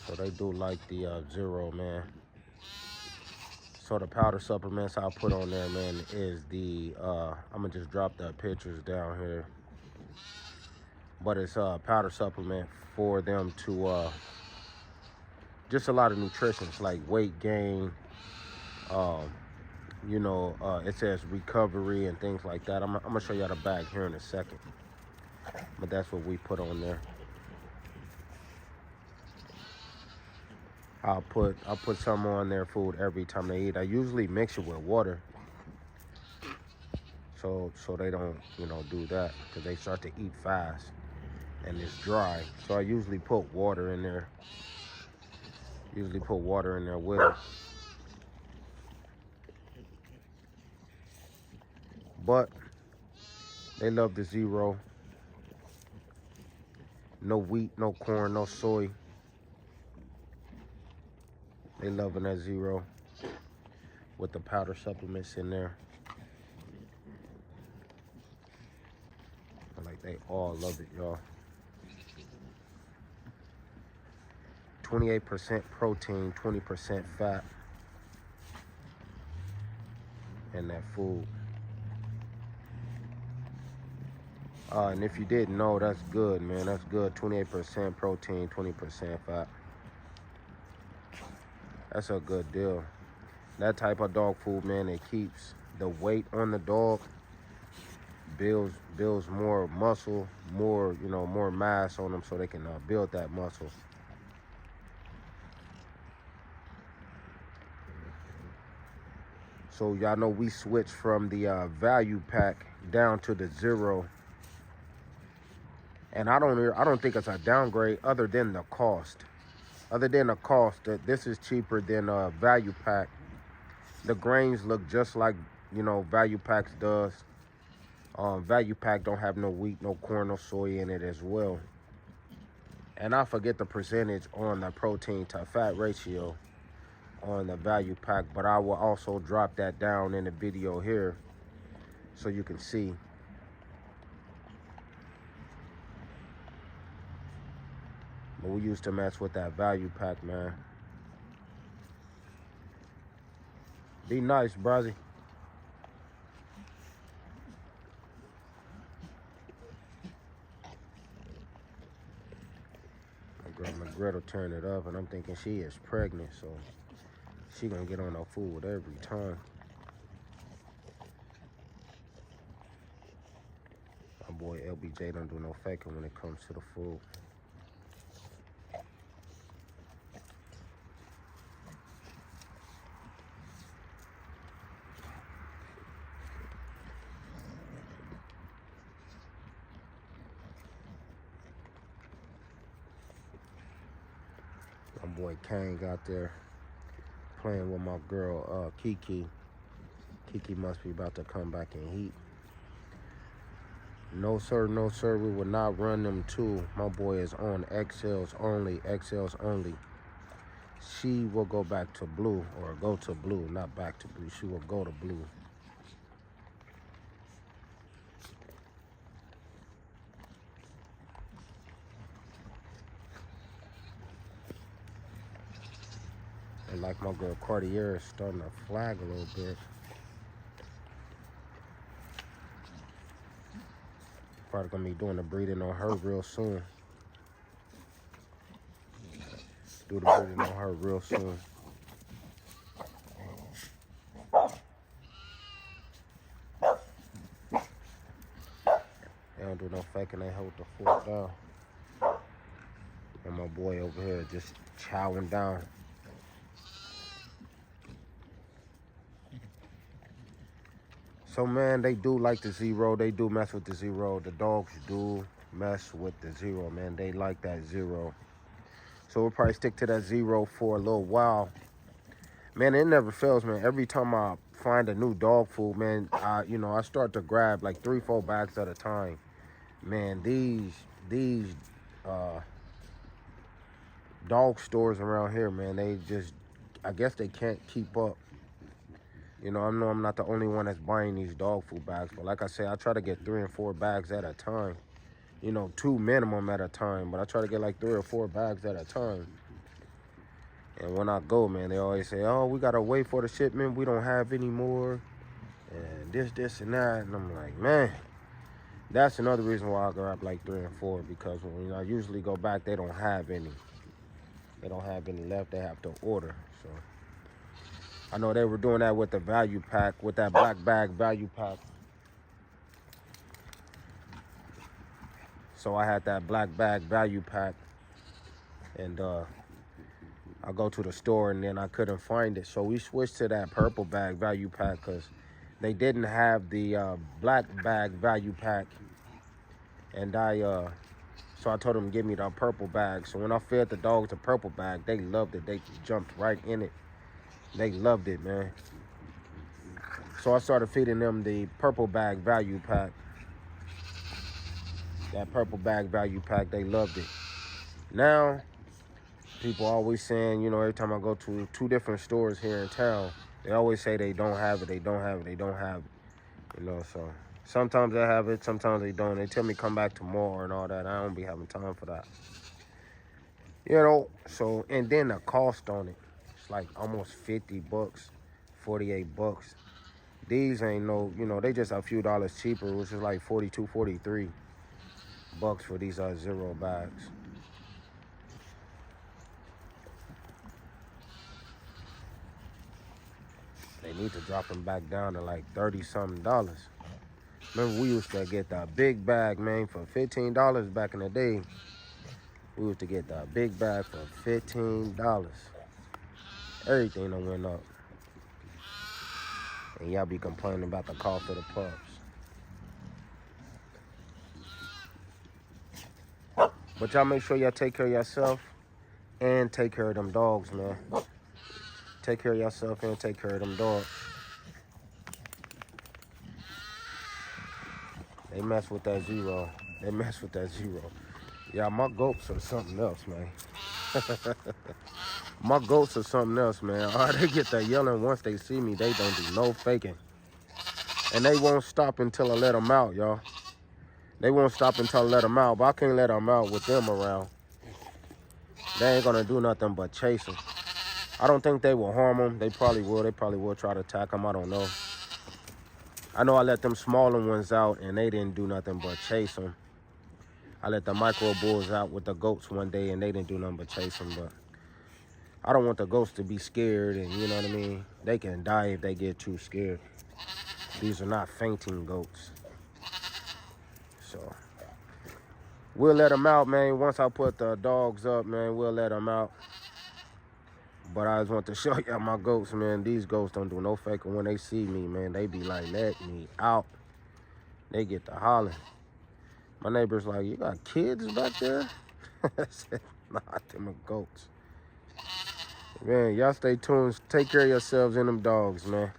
So they do like the zero, man. So the powder supplements I'll put on there, man, is the I'm gonna just drop the pictures down here. But it's a powder supplement for them to just a lot of nutrition. It's like weight gain, um, it says recovery and things like that. I'm gonna show y'all the bag here in a second. But that's what we put on there. I'll put some on their food every time they eat. I usually mix it with water, so they don't do that because they start to eat fast and it's dry. So I usually put water in there. Usually put water in there with it. But they love the zero. No wheat, no corn, no soy. They loving that zero with the powder supplements in there. Like they all love it, y'all. 28% protein, 20% fat in that food. And if you didn't know, that's good, man. That's good. 28% protein, 20% fat. That's a good deal. That type of dog food, man, it keeps the weight on the dog, builds more muscle, more mass on them so they can build that muscle. So y'all know we switched from the value pack down to the zero. And I don't think it's a downgrade other than the cost. That this is cheaper than value pack. The grains look just like value packs does. Value pack don't have no wheat, no corn, no soy in it as well. And I forget the percentage on the protein to fat ratio on the value pack, but I will also drop that down in the video here so you can see. But we used to mess with that value pack, man. Be nice, Brazzy. My girl McGriddle turned it up, and I'm thinking she is pregnant, so she gonna get on her food every time. My boy LBJ don't do no faking when it comes to the food. My boy Kane got there playing with my girl Kiki. Kiki must be about to come back and heat. No sir, no sir, we will not run them two. My boy is on XLs only. She will go back to blue, or go to blue, not back to blue. She will go to blue. And like my girl Cartier is starting to flag a little bit. Probably gonna be doing the breeding on her real soon. Do the breeding on her real soon. They don't do no faking, they hold the fork down. And my boy over here just chowing down. So man, they do like the zero. They do mess with the zero. The dogs do mess with the zero, man. They like that zero. So we'll probably stick to that zero for a little while. Man, it never fails, man. Every time I find a new dog food, man, I start to grab like 3-4 bags at a time. Man, these dog stores around here, man, I guess they can't keep up. I know I'm not the only one that's buying these dog food bags, but like I say, I try to get 3 and 4 bags at a time. 2 minimum at a time, but I try to get like 3 or 4 bags at a time. And when I go, man, they always say, oh, we got to wait for the shipment. We don't have any more. And this, and that. And I'm like, man, that's another reason why I grab like 3 and 4. Because when I usually go back, they don't have any. They don't have any left. They have to order. So I know they were doing that with the value pack, with that black bag value pack. So I had that black bag value pack. And I go to the store and then I couldn't find it. So we switched to that purple bag value pack because they didn't have the black bag value pack. And so I told them to give me the purple bag. So when I fed the dogs the purple bag, they loved it. They jumped right in it. They loved it, man. So I started feeding them the purple bag value pack. That purple bag value pack, they loved it. Now, people always saying, you know, every time I go to 2 different stores here in town, they always say they don't have it, they don't have it, they don't have it. You know, so sometimes they have it, sometimes they don't. They tell me come back tomorrow and all that. I don't be having time for that. You know, so, and then the cost on it, it's like almost 50 bucks, 48 bucks. These ain't no, you know, they just a few dollars cheaper, which is like 42, 43 bucks for these 0 bags. They need to drop them back down to like $30-something. Remember, we used to get the big bag, man, for $15 back in the day. We used to get the big bag for $15. Everything done went up. And y'all be complaining about the cost of the pups. But y'all make sure y'all take care of yourself and take care of them dogs, man. Take care of yourself and take care of them dogs. They mess with that 0. They mess with that 0. Yeah, my goats are something else, man. My goats are something else, man. They get that yelling once they see me. They don't do no faking. And they won't stop until I let them out, y'all. They won't stop until I let them out. But I can't let them out with them around. They ain't going to do nothing but chase them. I don't think they will harm them. They probably will. They probably will try to attack them. I don't know. I know I let them smaller ones out, and they didn't do nothing but chase them. I let the micro bulls out with the goats one day, and they didn't do nothing but chase them. But I don't want the goats to be scared, and you know what I mean? They can die if they get too scared. These are not fainting goats. So we'll let them out, man. Once I put the dogs up, man, we'll let them out. But I just want to show y'all my goats, man. These goats don't do no faking. When they see me, man, they be like, let me out. They get to hollering. My neighbor's like, you got kids back there? I said, nah, them are goats. Man, y'all stay tuned. Take care of yourselves and them dogs, man.